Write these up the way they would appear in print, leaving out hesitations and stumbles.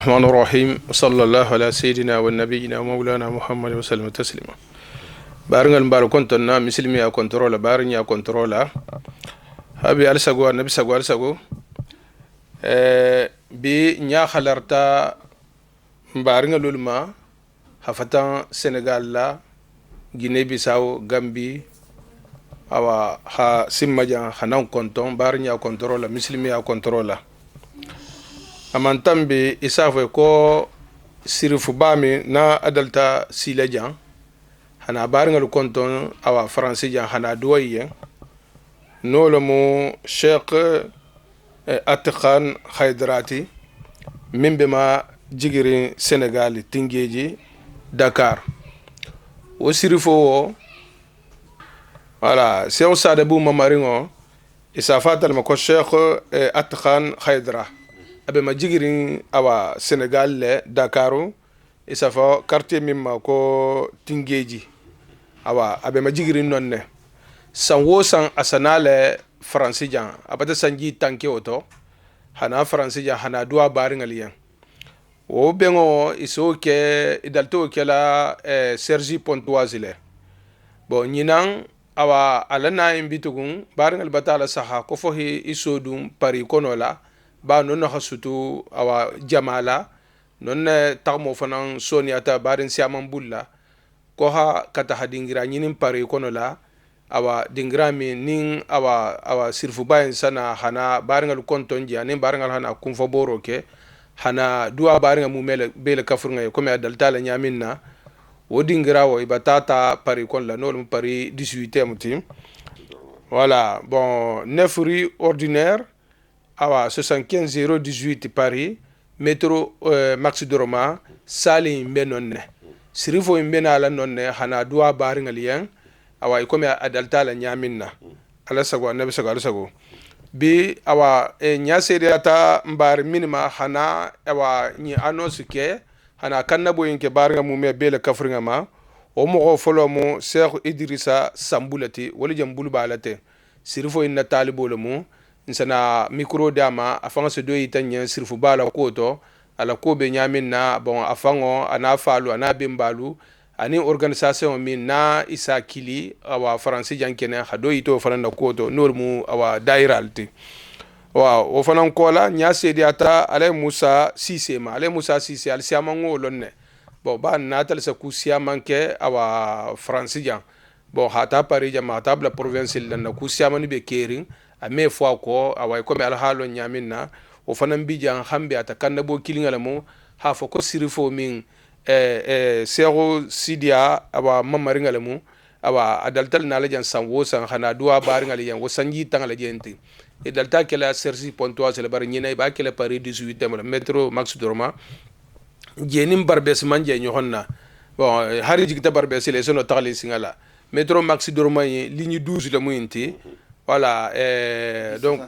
الرحمن الرحيم وصلى الله على سيدنا ونبينا ومولانا محمد وسلم تسليما بارنغال مبارو كونتنا مسلمي يا كنترولا بارني يا كنترولا هابي السغو النبي سغو السغو بي نيا خلرتا مبارنغال لولما هفتان سنغال لا غيني بيساو غامبي awa ha simmaja hanan konton barni ya controla muslimi ya controla amantambe isafo ko sirifu bami na adalta silajan hana barngal konton awa français jan hana duwaye nolomo sheikh atqan khaydrati mimbe ma jigiri senegal tingeji dakar o sirifo voilà c'est on ça de bou mamaringo isafa tal mako cheikh atqan khaydra abe ma jigirin awa senegal le dakaru isafa quartier mimma ko tingeji awa abe ma jigirin nonne sanwo san asanale français jan abata sanji tanke oto hana français jan hana duwa barin aliyan o bengo iso ke idalto ke la Sergi Pontoise le bon nyinan awa alana imbitugun baringal batala saha ko fohi isodum pari konola ba non hasutu awa jamala non tagmo fanan soniata barin siaman bulla ko ha kata hadingira nyinin pari konola awa dingrami nin awa sirfu bayin sana hana baringal konton ji anin baringal hana kunfo boro ke hana duwa baringal mumele bele kafurnga ko me daltala nyaminna wodingira wo ibatata pari kon la nol pari 18e mutim voilà bon 9 rue ordinaire awa 75 018 Paris métro Max Doroma sali benonne sirifo mbena la nonne hana duwa bari ngalien awa ikomi adalta la nyaminna ala sago nabi sago ala sago bi awa nyaseri ata mbar minima hana awa ni annonce ke hana kanna boyin ke barnga mume bele kafringa ma o mo folo mo Cheikh Idrissa Sambulati wala jambul balate sirfo inna talibolo mo insana micro dama afanga se doyi tanya sirfu bala koto ala ko be nyamin na bon afango ana falu ana bimbalu ani organisation min na isa kili awa français jankene hadoyi to fanana koto normu awa dairalti waaw o fanan kola nya sedi ata ale Musa Cissé ma ale Musa Cissé al siama ngolonne bon ba natal sa ku siama ke awa français jan bon hata Paris jama hata la province lan ku siama ni be kering a me fois ko awa ko me al halo nyaminna o fanan bijan hambe ata kanna bo kilingala mo ha fo ko sirifo min sero sidia awa mamaringala mo awa adaltal nalajan sanwo san hana duwa baringala yan wo sanji tangala jenti et dalta que la Sergi Pontoise le bar ñina ba ke le Paris 18e métro Max Dorma jenim barbes manje ñohonna bon hari jigta barbes le sono taxli singala métro Max Dorma ligne 12 le muyinti voilà donc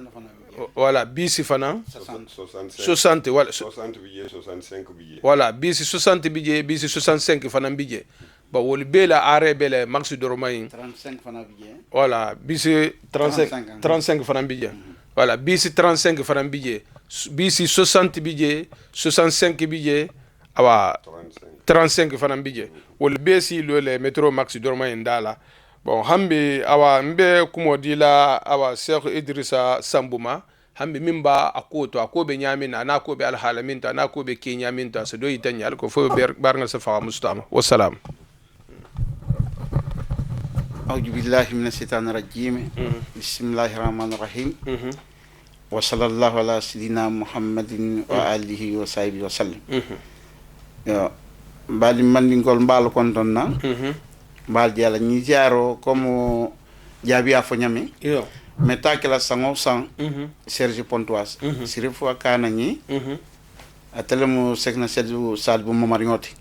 voilà bisi fana 60 voilà 60 billets 65 billets voilà bisi 60 billets bisi 65 fana billets ba wol bela are bele Max Dorma 35 fana billet voilà bisi 35 fana billet voilà bisi 35 fana billet bisi 60 billet 65 billet awa 35 fana billet wol besi le métro Max Dorma ndala bon hambi awa mbe kumodila awa Cheikh Idrissa Sambuma hambi mimba akobe nyamina anakobe alhalaminta anakobe kenyaminta so do yitanya alko fo barnga sa fa mustama wassalam. أعوذ بالله من الشيطان الرجيم بسم الله الرحمن الرحيم وصلى الله على سيدنا محمد وآله وصحبه وسلم بالي من نقول بالو كنتنا بال ديال نيجارو كومو جابي افنيامي متا كلا سانو سان سيرجي بونتواس سيرفو كانا ني اتلمو سكنا سيدو سالبو ماماريوتي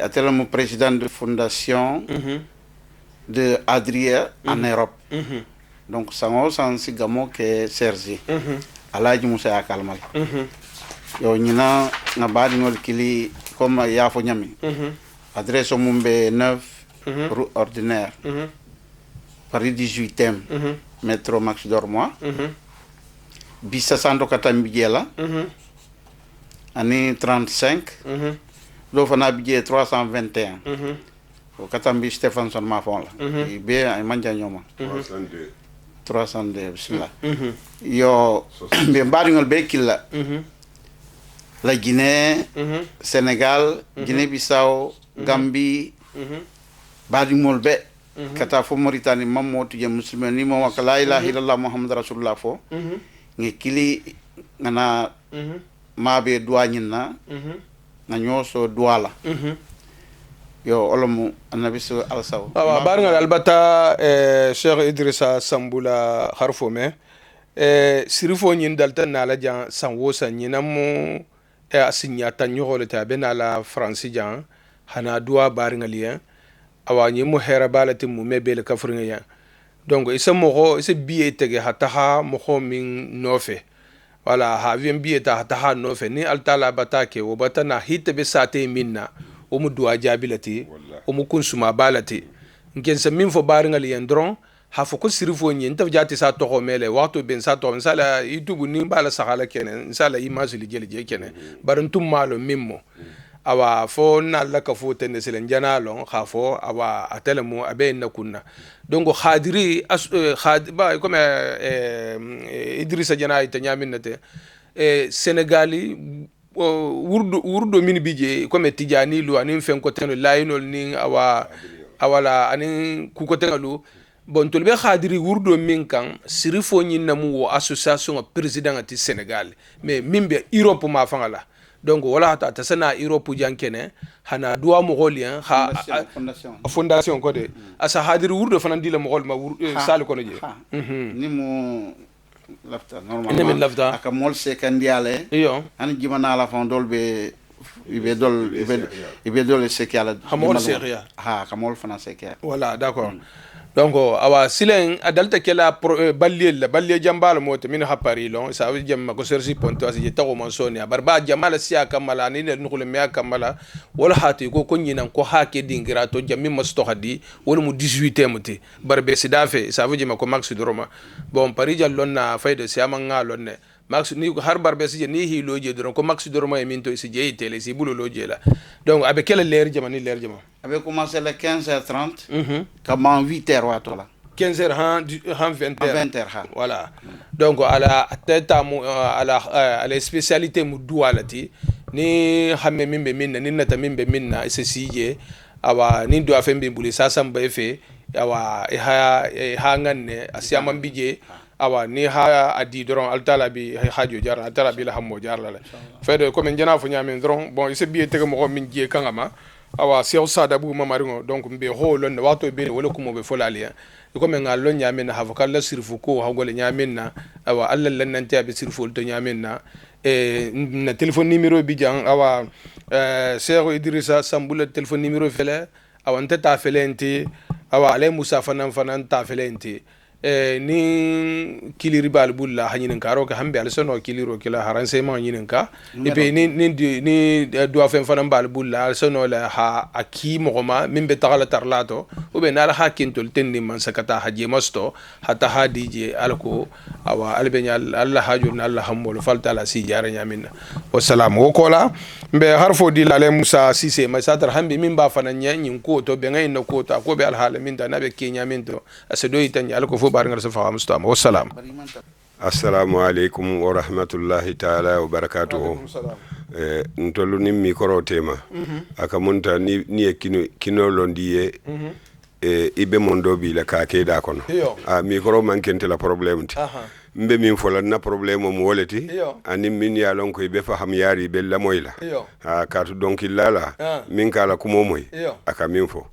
atelemo président de fondation de Adria en Europe. Donc sango san sigamo ke Sergi Alaji Musa akalmal yo ñina na badi ngol kili comme ya fo ñami adresse mumbe 9 rue ordinaire Paris 18e métro Max Dormois bisa sando katam bijela année 35 do fana bije 321 ko katambi Stephenson ma fon la be ay manja ñoma 302 bismillah yo be mbaringol be killa la Guinée Sénégal Guinée Bissau Gambie baringol be kata fo Mauritanie mammo tuje musulman ni mo waka la ilaha illallah muhammad rasulullah fo ngi kili ngana mabe duanyina na nyoso duala yo olomu annabi su alsaw baringal albata Cheikh Idrissa Sambula harfo me sirifo nyin dalta nala jan sanwo sanyina mo asinya tan nyogole ta benala France jan hana dua baringal ya awa nyi mo hera balati mu mebele kafringa ya donc isa mogo isa biye tege hataha mogo min nofe wala ha vien biye ta hataha nofe ni altala batake wo batana hite be sate minna o mu duwa jabilati o mu kunsuma balati ngen sa min fo baringal ya ndron ha fo ko sirifo nyi ntav jati sa to mele waxto ben sa to sala itubu ni bala sahala kenen sala image li jeli je kenen barantum malo mimmo awa fo na la ka fo tende selen janalo kha fo awa atelemu abe na kunna donc khadiri ba comme Idrissa Jana ita nyaminate Sénégali wurdo min bije comme Tidjani lu anin fen ko teno layinol ni awa awala anin ku ko tenalu bon tolbe khadiri wurdo min kan sirifo nyin namu wo association président ati Sénégal mais mimbe Europe ma fangala donc wala ta sana Europe jankene hana duwa mogolien ha fondation ko de asa hadiri wurdo fanan dila mogol ma sal ko je ni mo lafta ni min normalement lafta aka mol sekandiale iyo an jimana la fon dolbe ibe dol sekiala hamol sekia ha kamol fana sekia voilà d'accord donc awa silen adalta kela balle jambal mota min ha Paris lon sa wi jamma ko sersi ponto asi tago man soni barba jamala siya kamala ni ne nukule me kamala wala hati ko nyinan ko hake dingira to jammi masto hadi wala mu 18 muti barbe sidafe sa wi jamma ko max doroma bon Paris jallon na fayde siya man ngalon ne max ni har barbe si ni hi loje doron ko max doroma e min to si jeyi tele si bulo loje la donc abe kela leer jama ni leer jama avait commencé le 15h30 comme 8h wato la 15h han 20h 20h voilà donc ala teta mu ala spécialité mu dualati ni hamme mimbe minna ni nata mimbe minna ssije awa ni do afembe buli sasa mba efe awa ha nganne asiama bije awa ni ha adi doron altala bi hajo jarra altala bi la hammo jarla fede comme njana fu nyamen doron bon ise biye tege mo min je kangama awa sew sada bu mamaringo donc mbe holon wato be wala kumo be folaliya ko men ngal nyamen na havoka la sirfu ko hagole nyamen na awa alla lan nanti abi sirfu to nyamen na na téléphone numéro bi jang awa Cheikh Idrissa Sambula téléphone numéro fele awa ntata felenti awa ale Musa fanan ta felenti ni kiliri bal bulla hanyin karo ka hambe alsono kiliro kila haranse ma hanyin ka e be ni do afen fanan bal bulla alsono la ha aki mogoma mimbe tagala tarlato o be nala hakintol tenni man sakata haje masto hata hadije alko awa albenya Allah hajurna Allah hammol falta la si jara nyaminna wassalam wo kola mbe harfo di lale Musa Cissé ma satar hambe min ba fanan nyin ko to be ngay no ko ta ko be al halamin da nabe kenya minto asedo itanya alko barngal sa fa mustama wassalam assalamu alaikum wa rahmatullahi ta'ala wa barakatuhu ntolu ni mikoro tema aka munta ni e kino londiye ibe mondo bi la ka ke da kono mikoro mankente la problème ti mbe min fola na problème mo woleti ani min ya lon ko be faham yari be la moyla katu donc ilala min kala kumo moy aka min fo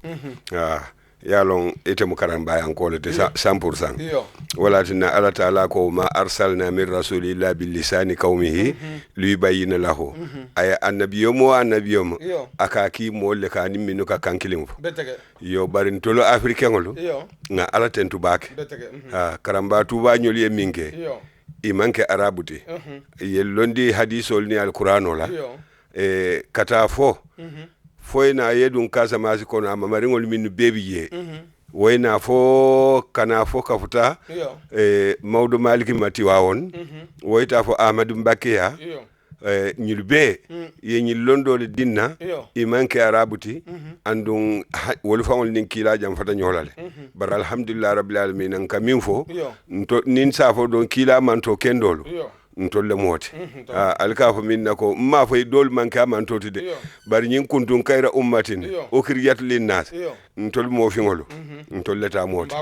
yalon ite mu karamba yanko le 100% wala tinna ala taala ko ma arsalna min rasulillah bil lisani qaumihi li bayyana lahu ay annabiyum akaki mo le kan minu ka kankilim yo barin tolo africain ngolo na ala tentu bak karamba tuba nyoli e minke i manke arabuti ye londi hadisol ni alqur'ano la kata fo foyna yedun Casamance kono amamaringol min bebiye woyna fo kana fo kafuta Mawdo Maliki Mati wawon woyta fo Ahmadou Mbakeya ñil be ye ñil londole dinna i manke arabuti andun wol fawol nin kila jam fata ñolale bar alhamdulillah rabbil alamin an kamin fo nin safo don kila manto kendolu ntolle moti alka fo minna ko ma fay dol manka man toti de bari nyin kuntun kayra ummatin o kiriyat lin nas ntol mo fi ngolu ntolle ta moti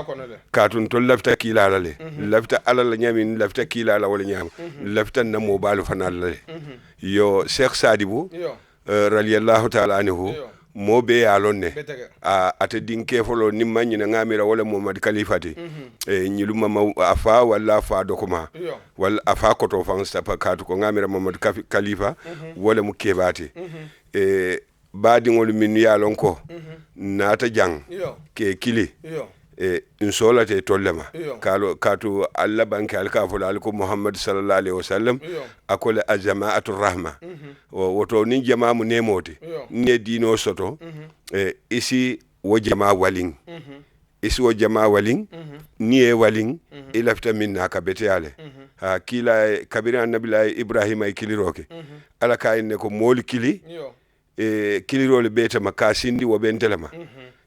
katun tol lafta kila la le lafta ala la nyami lafta kila la wala nyam lafta na mo balu fanal la yo Cheikh Sadibou radiyallahu ta'ala anhu mo be yalonne ate dinke folo nimma nyina ngamira wala Muhammad Khalifati nyiluma ma afa wala afa dokuma wala afa koto fan stapa katu ko ngamira Muhammad Khalifa wala mu kebati baadi ngol min yalon ko nata jang ke kili insolate tollema katu alla banke alka folo alko Muhammad sallallahu alaihi wasallam akole ajama'atu rahma woto nin jama mu nemoti ne dino soto isi wo jama walin isi wo jama walin ni e walin ilafta minna ka beteyale ha kila kabira annabila Ibrahim ay kiliroke ala kayne ko mol kili kilirole beta makasindi wo bentelema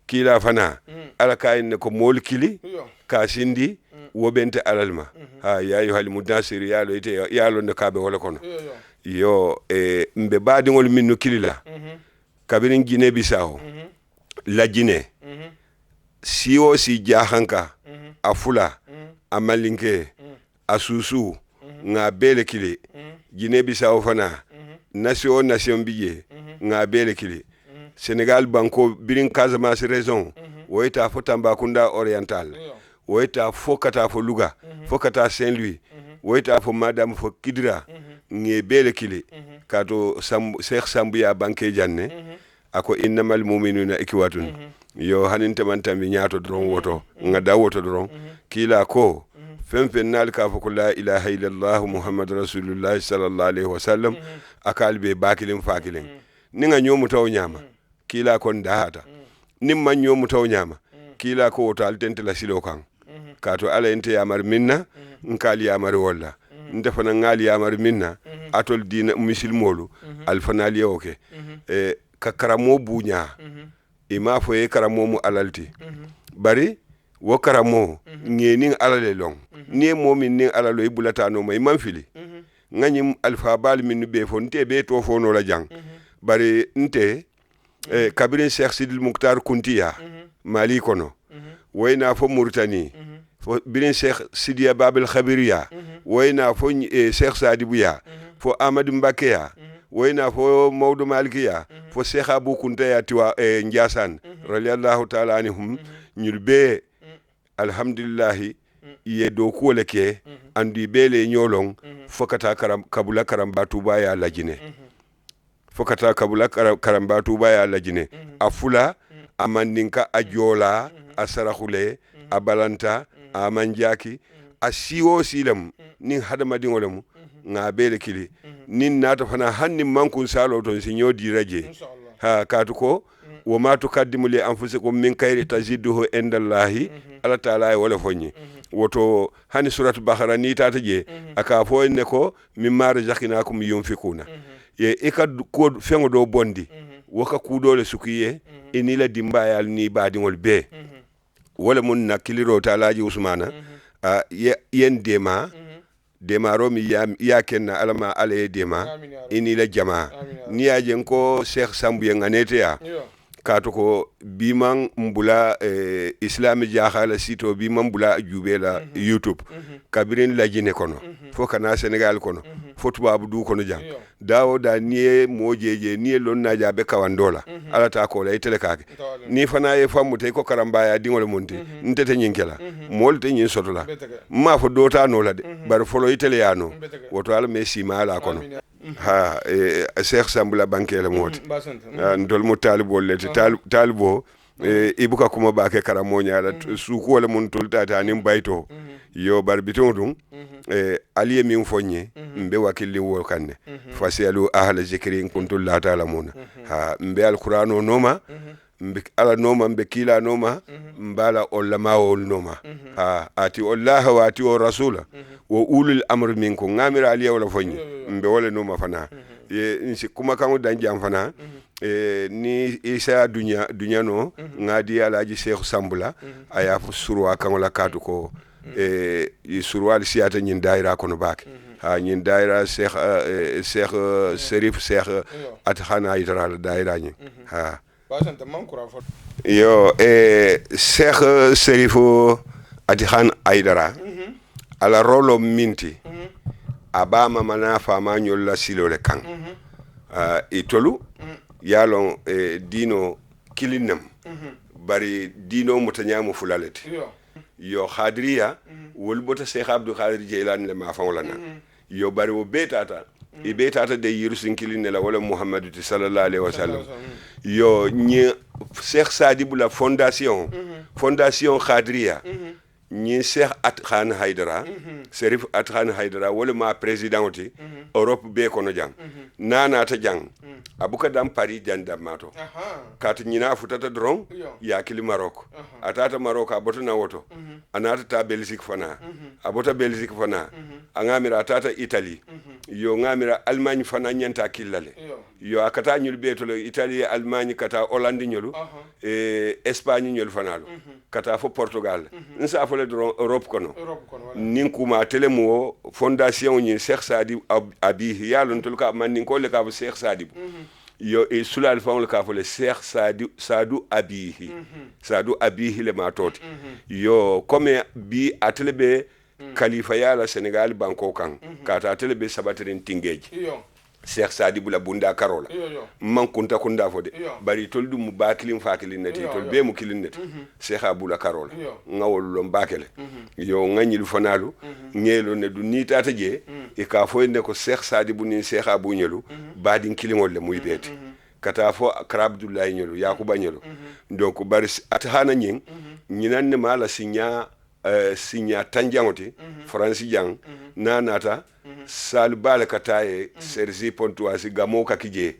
kila fana ala kayne ko mol kili kasindi wo bente alalma ha ya ayyuhal mudassir yalo ite yalo ne kabe wala kono yo mbe baadiŋol minnu kilila kabirin Guinée Bissau la Guinée siwo si jahanka a fula a malinke a susu nga bele kili Guinée Bissau fana nation biye nga bele kili Sénégal banko birin Casamance région woyta fo Tambacounda oriental woyta fo kata fo Louga fo kata Saint-Louis woyta fo madame fo Kidira nge bele kili kato Cheikh Sambuya banke janne ako innamal mu'minuna ikwatun yo haninte man tambi nyaato dron woto ngada woto dron kila ko femfen nal ka fo la ilaha illallah muhammad rasulullah sallallahu alaihi wasallam akalbe bakilin fakilin ninga nyomu taw nyama kila kon dahata nimma nyomu taw nyama kila ko woto altente la silo kan kato ala ente yamar minna nkali yamar walla ndefana ngali yamar minna atol dina misilmolu alfanali oke ka karamo bunya ima fo e karamo mu alalti bari wo karamo ngeni alale long ni momin ni alalo ibulata no may manfili ngani alfa bal min be fo nte be to fo no la jang bari nte kabirin Cheikh Sidil Mukhtar Kuntiya mali kono wayna fo Mauritanie fo birin Cheikh Sidiya Babel Khabiriya wayna fo Cheikh Sadibou ya fo Amadou Mbakeya wayna fo Maodo Malikiya fo Cheikh Abou Kunta ya tiwa Ndiassane radiyallahu ta'ala anhum nyulbe alhamdulillah ye do ko leke andi bele nyolong fokata kabula karamba tuba ya lajine fokata kabula karamba tuba ya lajine afula amandinka ajola asarakhule abalanta amanjaki asiwo silam nin hadamadi ngolemu nga bele kili nin nata fana hanni mankun salo ton sinyo diraje ha katuko wa ma tukaddimu li anfusikum min khayri tajiduhu indallahi ala taala wala fonyi woto hani surat Bakara ni tataje aka fo ne ko mimma razaqnakum yunfikuna ye ikad ko fengo do bondi woka kudole sukiye inila dimbayal ni badingol be wala mun nakiliro talaji usmana yen dema romi ya kenna alama alaye dema inila jama ni ajen ko Cheikh Sambu yanganete ya kato ko biman mbula islami jahala sito biman mbula jubela YouTube kabirin lajine kono fo kana Senegal kono fo tubabu du kono jang dawo da niye mojeje niye lonna jabe kawandola ala ta ko lay telekake ni fana e famute ko karamba ya dingol monti ntete nyinkela molte nyin sotola ma fo dota no la de bar folo italiano woto ala messi mala kono ha Cheikh Sambula banke la moti ndol mo talibo leti talibo ibuka kuma bake karamonya la suku wala mun tulta nim bayto yo barbiton dum aliye min fonye mbe wakili wo kanne fasialu ahla zikri kuntul la ta'lamuna ha mbe alqur'ano noma mbe ala noma mbe kila noma mbala ulama ol noma ha ati Allah wa ati rasula wo ulul amr minkum ngamira aliya wala foñi mbe wala no ma fana ye kuma kan dan jam fana ni isa dunya no ngadi alaji Cheikh Sambula aya fu surwa kan wala kadu ko yi surwa li siyata nyin daira kono bak ha nyin daira Cheikh Serif Cheikh Atkhana Haidara daira nyi ha basanta man kura fo yo Cheikh Serif Atkhana Haidara ala rolo minti abama mana fama nyolla silole kan itolu yalon dino kilinam bari dino mutanyamu fulalete yo khadriya wol bota Cheikh Abdou Khadir Jeylan le ma fawlana yo bari wo betata e betata de yirusin kilinne la wala Muhammadu sallallahu alaihi wasallam yo ñi Cheikh Sadibou la fondation khadriya ñi Cheikh Atkhana Haidara Serif Atkhana Haidara wala ma président ti Europe be kono jang nana ta jang abuka dam Paris janda mato kat ñina futata dron ya kili Maroc atata Maroc aboto na woto anata ta Belgique fana abota Belgique fana angamira atata Italie yo ngamira Allemagne fana nyanta kilale yo akata ñul betolo Italie Allemagne kata Hollande ñolu Espagne ñol fanalo kata fo Portugal nsa fo le dron Europe kono nin kuma telemo fondation ñi Cheikh Sadibou abi yalon tul ka man nin ko le ka Cheikh Sadibou yo e sulal fawol ka fo le Cheikh Sadou abihi Sadou abihi le matoti yo comme bi atelbe khalifa yala Sénégal banko kan kata atelbe sabatrin tingeji Cheikh Sadibou la bunda karola man kunta kunda fode bari toldu mu bakilin fakilin nati tol be mu kilin nati Cheikh Abou la karola ngawol lo bakele yo nganyil fonalu ngelo ne du ni tata je e ka fo ne ko Cheikh Sadibou ni Cheikh Abou nyelu badin kilingol le muy beti kata fo Abdoulaye nyelu Yakuba nyelu donc bari Atkhana nyin nyinan ne mala signa tanjangoti France jang nanata sal bal kataye Sergi Pontoise gamo kakije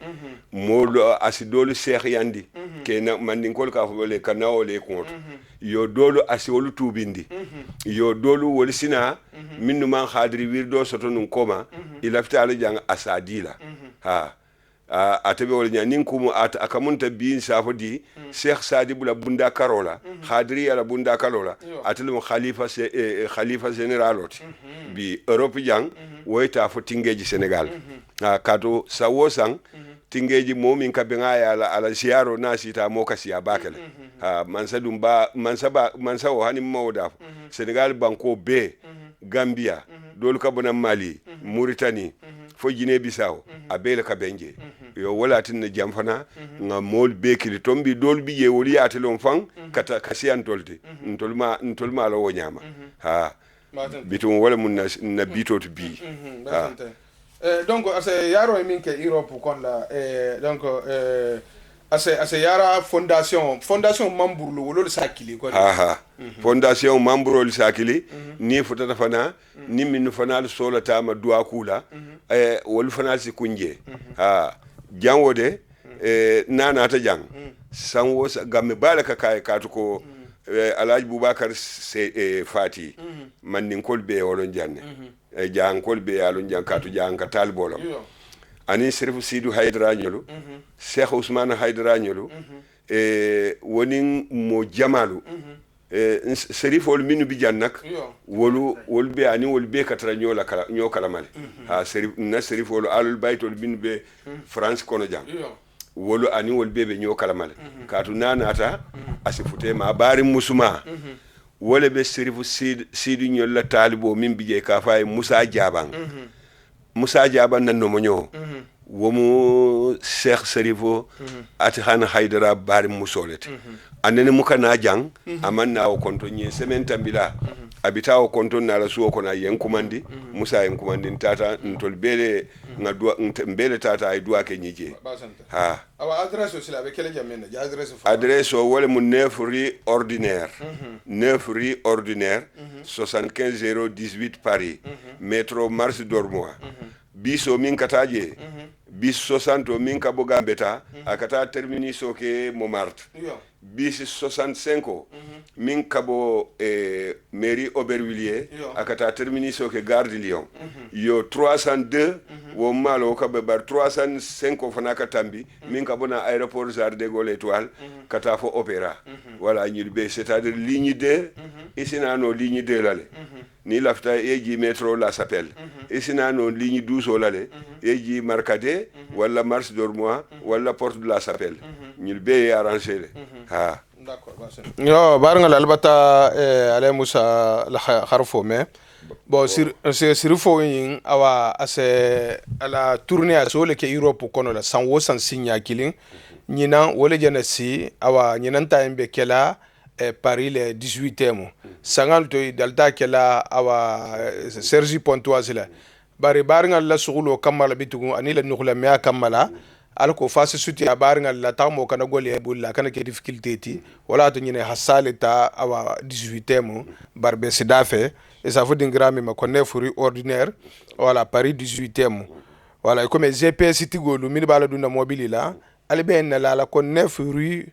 molo asidolu Cheikh yandi kena mandin kol ka fo le kanawo le konto yo dolu asiwolu tubindi yo dolu wol sina minnu man khadri wirdo soto nun koma ilafta ala jang asadila ha atabe wol nyanin kumu akamunta bi safo di Cheikh Sadibou la bunda karola khadri la bunda karola atelu khalifa generaloti bi Europe jang woyta fo tingeji Sénégal kato sawosang tingeji momin kabenga ala ziaro na sita moka siya bakele mansa dumba mansa o hani mawda Sénégal banko be Gambia dolu kabona Mali Mauritanie fo Guinée Bissau abele kabenje yo wala tin jamfana nga mol be kili tombi dolu bi je woli atelon fang kata kasian tolti ntolma la wonyama bitum wala mun na bito to bi donc ase yaro e min ke Europe kon la donc ase yara fondation membre lo wolo sakili ko fondation membre lo sakili ni futata fana ni min fana sola tama duwa kula wol fana si kunje janwode nana ta jang sanwo gamme balaka kay katuko Alhaji Boubacar Fati mannin kolbe wolon janne jang kolbe yalon jang katu jang ka talbolo ani Serif Sidou Haidara nyolu Cheikh Ousmane Haidara nyolu wonin mo jamalu Serif wol minu bi jannak wol be ani wol be katra nyo kalamale Serif wol alul baytol minu be France kono jang wolu ani wol bebe nyo kalamale katu nanata asifute ma bari musuma wole be Serifu Sidou nyol la talibo min bije ka fay Moussa Diaban nan no mo nyo womu Cheikh Serifu Atkhana Haidara bari musolete anene muka na jang amanna o konto nyi semen tambila abita o konto na la suwo kona yen kumandi Moussa yen kumandi tata ntol bele nga dua mbele tata ay dua ke nyije awa adresse aussi la be kele jamen adresse o wala mu 9 rue ordinaire 75018 Paris métro Mars Dormois biso min kataje bis 60 min ka bo Gambetta akata terminus o ke Montmartre bis 65 min ka bo mairie Aubervilliers akata terminus o ke Gare de Lyon yo 302 wo malo ka be bar 305 fana ka tambi min ka bona aéroport Charles de Gaulle Étoile kata fo opéra voilà ñilbe c'est-à-dire ligne 2 isinano ligne 2 lale ni lafta eji métro La Chapelle isinano ligne 12 lale eji Marcadet wala Marche d'Ormois wala porte de La Chapelle ñilbe arrangé ha d'accord yo barngal albata ale Musa la harfo me bon sur fo yin awa ase ala tournée asole ke Europe kono la san wo san signa kilin ñina wole jenesi awa ñinan taimbe kela Paris le 18e sangal to dalta kela awa Sergi Pontoise la bari barngal la sugulo kamala bitugu anila nukula mea kamala alko fasi suti barngal la tamo kana gole bulla kana ke difficulté ti wala to ñine hasale ta awa 18e barbe sidafe et ça veut dire grami ma connaît furi ordinaire wala Paris 18e wala comme GPS tigolu min bala duna mobile la ale ben la ko 9 rue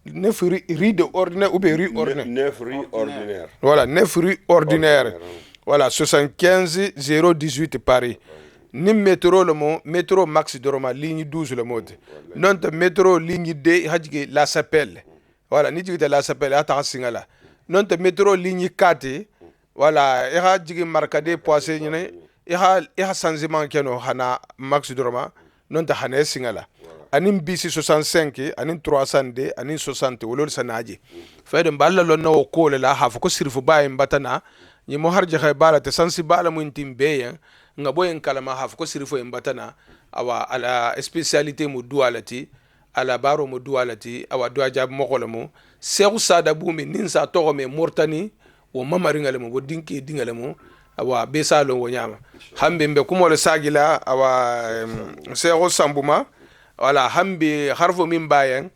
de ordinaire ou bien rue ordinaire 9 rue ordinaire voilà 9 rue ordinaire voilà 75 018 Paris ni métro le mot métro Max de Roma ligne 12 le mot non te métro ligne D hajige La Chapelle voilà ni jigite La Chapelle ata singala non te métro ligne 4 voilà e ha jigi Marcadet poissé ñene e ha changement keno hana Max de Roma non te hane singala anin bisi 65 anin 300 anin 60 wolol sanaji fayde mballa lon no ko la ha ko sirfu baye mbatana ni mo harje khay bala te sansi bala mun timbe nga boyen kalama ha ko sirfu mbatana awa ala spécialité mu dualati ala baro mu dualati awa duajab mo kolamo seru sada bumi ninsa to me mortani wo mamaringale mo dinki dingale mo awa besalo wo nyama hambe mbe kumole sagila awa seru sambuma wala hambi harfo min bayen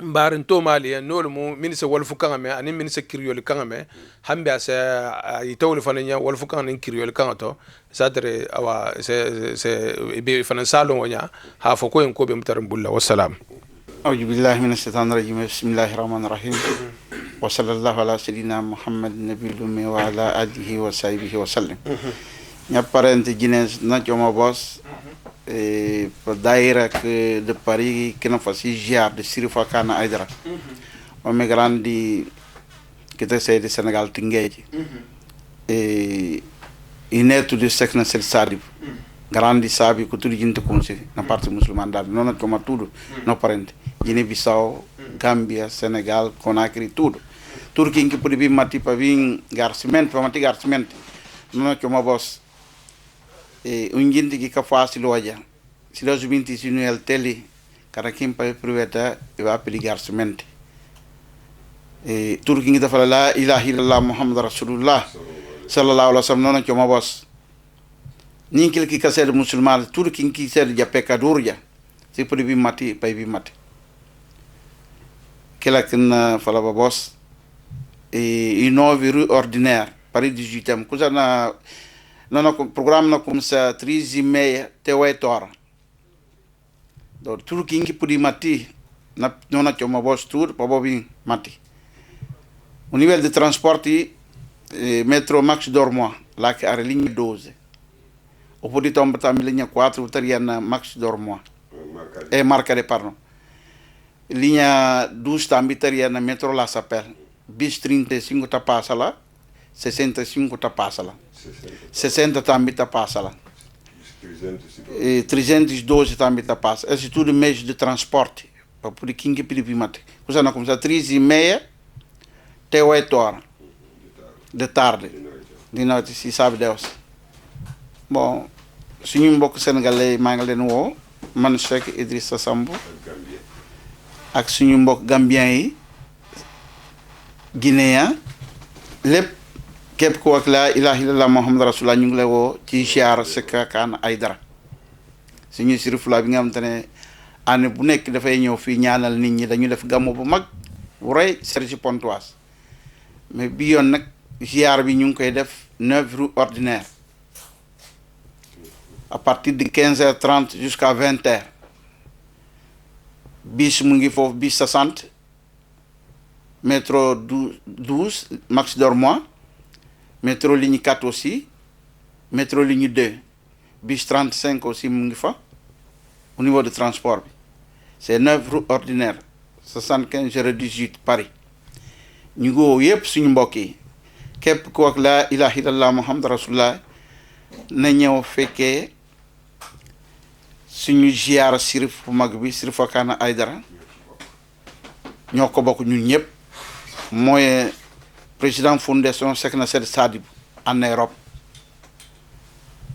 mbarin to mali nolu mu ministre wolfu kangame ani ministre kriol kangame hambi asa itawul fananya wolfu kangane kriol kangato sadre awa se be fanan salon wonya ha fo ko en ko be mutaram bulla wassalam a'udhu billahi minash shaitanir rajim bismillahir rahmanir rahim wa sallallahu ala sayidina muhammad nabiyul ummi wa ala alihi wa sahbihi wa sallam nya parente jines na joma boss daïra de Paris qui n'a pas si ziar de Sirifa Kana Aïdara on me grandi qui était de Sénégal Tingueji et inetu de sekna sel sadib grandi sabi ko tudi jinte konse na parti musulman dal non ko ma tudo no parente Guinée Bissau Gambia Sénégal Conakry tudo Turquie qui pudi bi mati pa vin garciment pa mati garciment non ko ma boss e unjindi ki ka fasilo waja silo zubinti sinuel teli kana kimpa privata e va pili garciment e Turquie ngi dafa la ilaha illallah muhammad rasulullah sallallahu alaihi wasallam non ko ma boss ni kil ki ka ser musulman Turquie ngi ser ja pekadurja si pudi bi mati pay bi mati kila kin fala ba boss e inove rue ordinaire Paris 18e kusana non programme na começa 3h30 até 8h. Do tudo que pudi mati na nona que uma voz tour para bobin mati. O nível de transporte metro Max d'Ormois lá que a linha 12. O podi tomba também linha 4 estaria na Max d'Ormois. É Marcadet pardon. Linha 12 também estaria na metro La Chapelle. Bis 35 tá passa lá, 65 tá passa lá. 60 também tá passa lá. 312 também tá passa. Esse tudo meios de transporte. Para poder quem que pedir mate. Você não começa 3h30 até 8h de tarde. De noite, se sabe Deus. Bom, se um pouco senegalês, mangalê no o, man Cheikh Idrissa Sambu. Ak suñu mbokk Gambien yi, Guinéen, lépp képp ko wax la ilaha illallah muhammad rasulullah ñu ngi lay woo ci ziar Secka Kana Aïdara suñu sirifula bi nga xamante ne année bu nekk dafay ñëw fii ñaanal nit ñi dañu def gàmmu bu mag bu rëy Sergi Pontoise mais bi yoon nag ziar bi ñu ngi koy def 9 rue ordinaire à partir de 15h30 jusqu'à 20h. Bis mu ngi foofu bis 60 métro 12 Max Dormois, métro ligne 4 aussi, métro ligne 2 bis 35 aussi mu ngi fa au niveau de transport. C'est 9 routes ordinaires 75 018 Paris. ñu ngi woo yëpp suñu mbokk yi képp ku wax laa ilaha illallah muhammad rasulullah na ñëw fekkee suñu ziyaara sirif bu mag bi Sirif Wakana Aidara ñoo ko bokk ñun ñëpp mooy président fondation Cheikh Nasser Sadibou en Europe.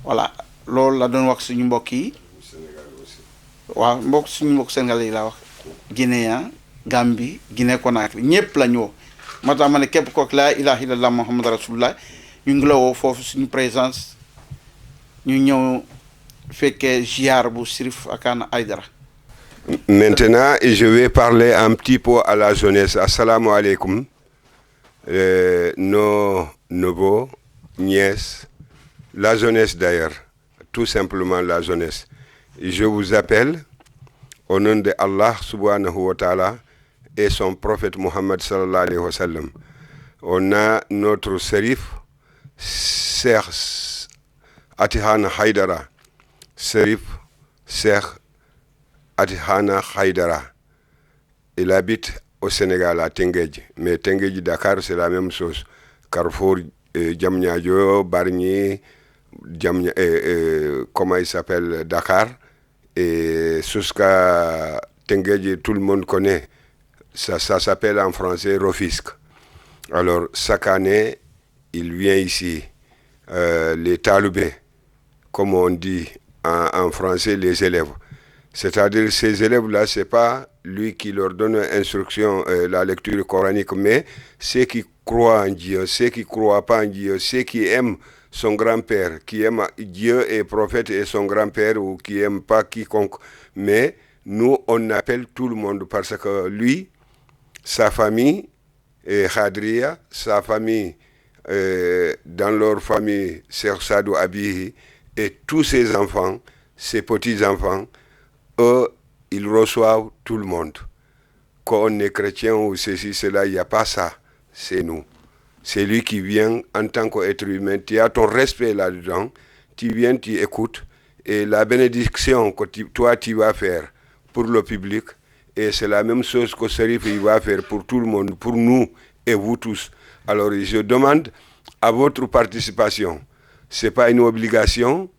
Voilà loolu la doon wax suñu mbokk yi waaw suñu mbokk Sénégal yi laa wax Guinéen Gambie Guinée Conakry ñëpp la ñu woo moo tax ma ne képp kook laa ilaha illallah muhammad rasulullah ñu ngi la woo foofu suñu présence ñu ñëw fekkee ziar bu Sirif Wakana Aidara. Maintenant, je vais parler un petit peu à la jeunesse. Assalamu alaikum. Nos neveux, nièces, la jeunesse d'ailleurs, tout simplement la jeunesse. Je vous appelle au nom de Allah subhanahu wa ta'ala et son prophète Muhammad sallallahu alayhi wa sallam. On a notre Sérif, Cheikh Atihana Haidara. Sérif, Cheikh Atihana Haidara. Il habite au Sénégal, à Tenguedji. Mais Tenguedji, Dakar, c'est la même chose. Carrefour, Diamniadio, Bargny, comment il s'appelle, Dakar. Et jusqu'à Tenguedji, tout le monde connaît. Ça s'appelle en français Rufisque. Alors, chaque année, il vient ici. Les talibés, comme on dit en français, les élèves. C'est-à-dire, ces élèves-là, ce n'est pas lui qui leur donne instruction, la lecture coranique, mais ceux qui croient en Dieu, ceux qui ne croient pas en Dieu, ceux qui aiment son grand-père, qui aiment Dieu et prophète et son grand-père, ou qui n'aiment pas quiconque. Mais nous, on appelle tout le monde parce que lui, sa famille, Khadria, sa famille, dans leur famille, Cheikh Sadou Abihi, et tous ses enfants, ses petits-enfants, eux, ils reçoivent tout le monde. Quand on est chrétien ou ceci, cela, il n'y a pas ça. C'est nous. C'est lui qui vient en tant qu'être humain. Tu as ton respect là-dedans. Tu viens, tu écoutes. Et la bénédiction que toi, tu vas faire pour le public, et c'est la même chose que Sérif il va faire pour tout le monde, pour nous et vous tous. Alors, je demande à votre participation. Ce n'est pas une obligation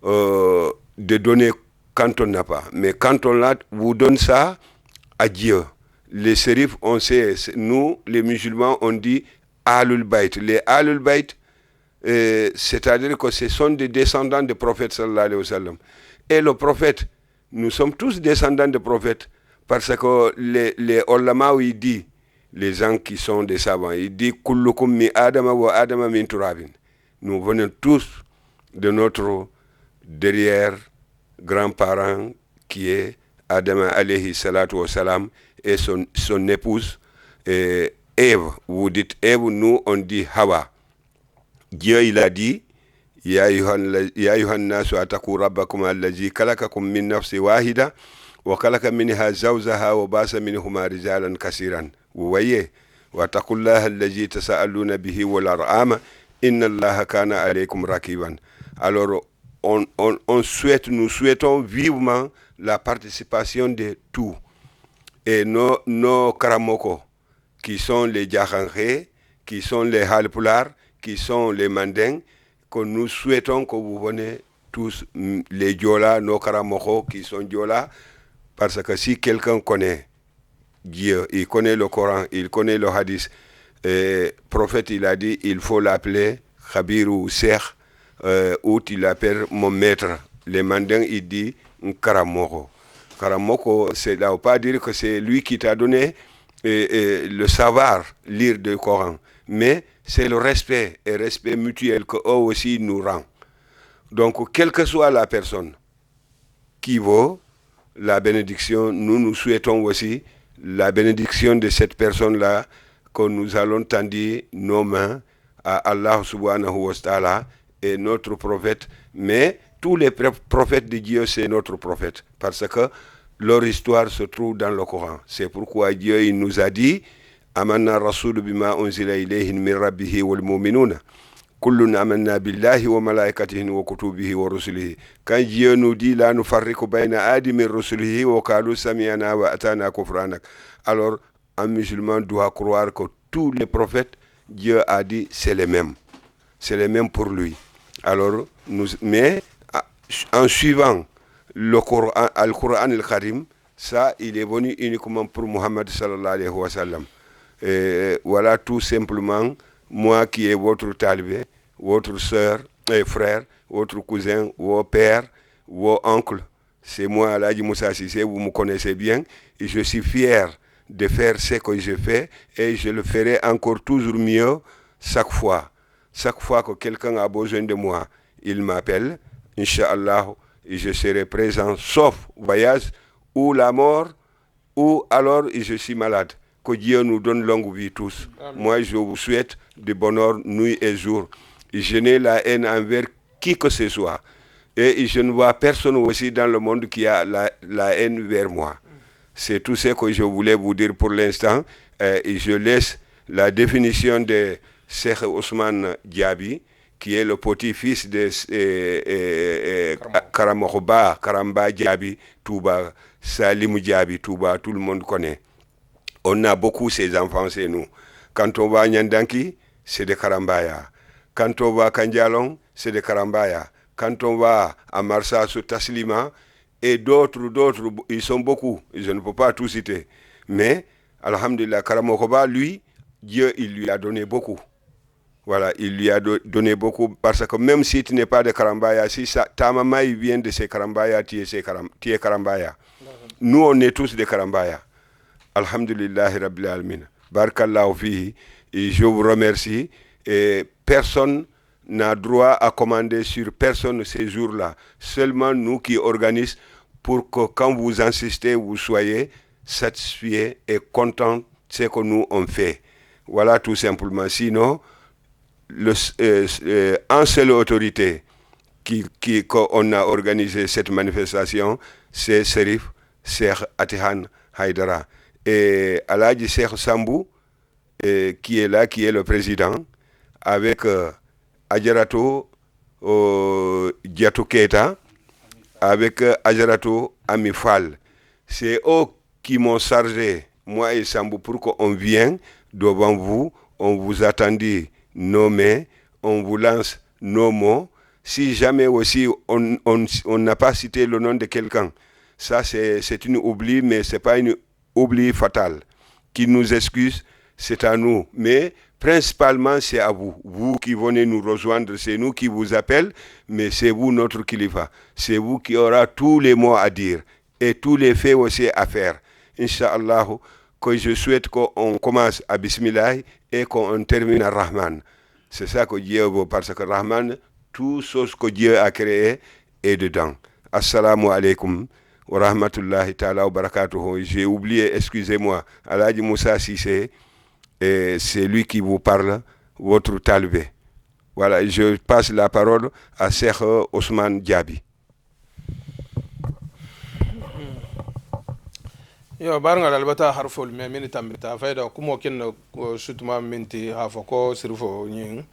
de donner quand on n'a pas. Mais quand on l'a, vous donne ça à Dieu. Les Sérifs, on sait, nous, les musulmans, on dit Ahlul Bayt. Les Ahlul Bayt, c'est-à-dire que ce sont des descendants du prophète sallallahu alayhi wa sallam. Et le prophète, nous sommes tous descendants de prophètes, parce que les ulama, il dit, les gens qui sont des savants, il dit kullukum mi adama wa adama min turabin. Nous venons tous de notre derrière grand-parent qui est Adam alayhi salatu wa salam et son épouse Ève. Vous dites Ève, nous on dit Hawa. Dieu il a dit Ya ayyuhan nasu ataku rabbakum allazi khalaqakum min nafsin wahida wa khalaqa minha zawjaha wa basa minhuma rijalan kaseeran. Vous voyez, wa taqullaha allazi tasaaluna bihi wal arham inna allaha kana alaykum raqiban. Alors nous souhaitons vivement la participation de tous. Et nos Karamoko, qui sont les Djakhanké, qui sont les Halpulaar, qui sont les Mandingues, que nous souhaitons que vous venez tous, les Diola, nos Karamoko, qui sont Diola, parce que si quelqu'un connaît Dieu, il connaît le Coran, il connaît le Hadith, le prophète il a dit, il faut l'appeler Khabir ou Cheikh, ou il l'appelle mon maître. Les Mandingues, il dit Karamoko. Karamoko, ça ne veut pas dire que c'est lui qui t'a donné le savoir lire le Coran, mais c'est le respect et respect mutuel qu'eux aussi nous rend. Donc, quelle que soit la personne qui vaut la bénédiction, nous souhaitons aussi la bénédiction de cette personne-là, que nous allons tendre nos mains à Allah subhanahu wa ta'ala et notre prophète, mais tous les prophètes de Dieu, c'est notre prophète. Parce que leur histoire se trouve dans le Coran. C'est pourquoi Dieu il nous a dit Amanna Rasoul bima unzila ilayhi min rabbihi wal mu'minuna. Kullun amanna billahi wa malaikatihi wa kutubihi wa rusulihi. Quand Dieu nous dit là, nous farriqu bayna adi min rusulihi wa qalu sami'na wa atana kufranak. Alors, un musulman doit croire que tous les prophètes, Dieu a dit, c'est les mêmes. C'est les mêmes pour lui. Alors, mais en suivant le Coran, Al-Qur'an al-Karim, ça, il est venu uniquement pour Muhammad sallallahu alayhi wa sallam. Voilà tout simplement, moi qui est votre talibé, votre soeur et frère, votre cousin, vos pères, vos oncles, c'est moi, Aladji Moussa Cissé, vous me connaissez bien, et je suis fier de faire ce que je fais, et je le ferai encore toujours mieux chaque fois. Chaque fois que quelqu'un a besoin de moi, il m'appelle, Inch'Allah, et je serai présent, sauf voyage, ou la mort, ou alors je suis malade. Que Dieu nous donne longue vie tous. Amen. Moi, je vous souhaite de bonheur nuit et jour. Et je n'ai la haine envers qui que ce soit. Et je ne vois personne aussi dans le monde qui a la haine vers moi. C'est tout ce que je voulais vous dire pour l'instant. Et je laisse la définition de Cheikh Ousmane Diaby, qui est le petit-fils de Karamba Diaby, Touba, Salim Diaby, Touba, tout le monde connaît. On a beaucoup ces enfants, c'est nous. Quand on va à Nyandanki, c'est des Karambaya. Quand on va à Kandialong, c'est des Karambaya. Quand on va à Marsa, sur Taslima, et d'autres, ils sont beaucoup. Je ne peux pas tout citer. Mais, alhamdulillah, Karamokoba, lui, Dieu, il lui a donné beaucoup. Voilà, il lui a donné beaucoup. Parce que même si tu n'es pas de Karambaya, si ta maman il vient de ces Karambaya, tu es Karambaya. Nous, on est tous des Karambaya. Alhamdulillah Rabbil Alamin. Barakallahu fihi. Et je vous remercie. Et personne n'a droit à commander sur personne ces jours-là. Seulement nous qui organisons pour que quand vous insistez, vous soyez satisfaits et contents de ce que nous on fait. Voilà tout simplement. Sinon, en seule autorité qu'on a organisé cette manifestation, c'est Serif Cheikh Atihan Haïdara. Et Aladji Cheikh Sambou, qui est là, qui est le président, avec Adjarato Diatou Keita, avec Adjarato Amifal. C'est eux qui m'ont chargé, moi et Sambou, pour qu'on vienne devant vous. On vous attendit nos mains, on vous lance nos mots. Si jamais aussi on n'a pas cité le nom de quelqu'un, ça c'est une oubli, mais ce n'est pas une oubli fatal. Qui nous excuse, c'est à nous. Mais principalement, c'est à vous. Vous qui venez nous rejoindre, c'est nous qui vous appelons, mais c'est vous notre kilifa. C'est vous qui aura tous les mots à dire et tous les faits aussi à faire. Inch'Allah, que je souhaite qu'on commence à Bismillah et qu'on termine à Rahman. C'est ça que Dieu veut, parce que Rahman, tout ce que Dieu a créé est dedans. Assalamu alaikum wa rahmatullahi ta'ala wa barakatuhu. J'ai oublié, excusez-moi, Aladji Moussa Cissé, c'est lui qui vous parle, votre talibé. Voilà, je passe la parole à Cheikh Ousmane Diaby. yo barngal albata harfol me min tambita fayda kumo ken sutuma minti hafo ko sirfo nyin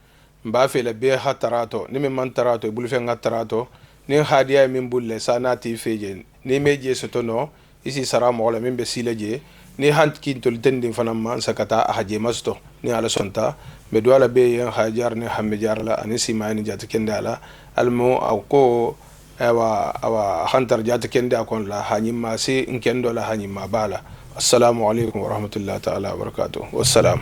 mba fe le be hatarato ni min man tarato bul fe ngatarato ni hadiya min bulle sanati feje ni meje sotono isi saramo wala min be silaje ni hant kintol tendin fanam man sakata haje masto ni ala sonta be do ala be yan hajar ni hamme jarla anisi mani jata kendala almo ko awa hantar jata kende akon la hanyima si nkendo la hanyima bala. Assalamu alaikum wa rahmatullahi ta'ala wa barakatuh. Wassalam.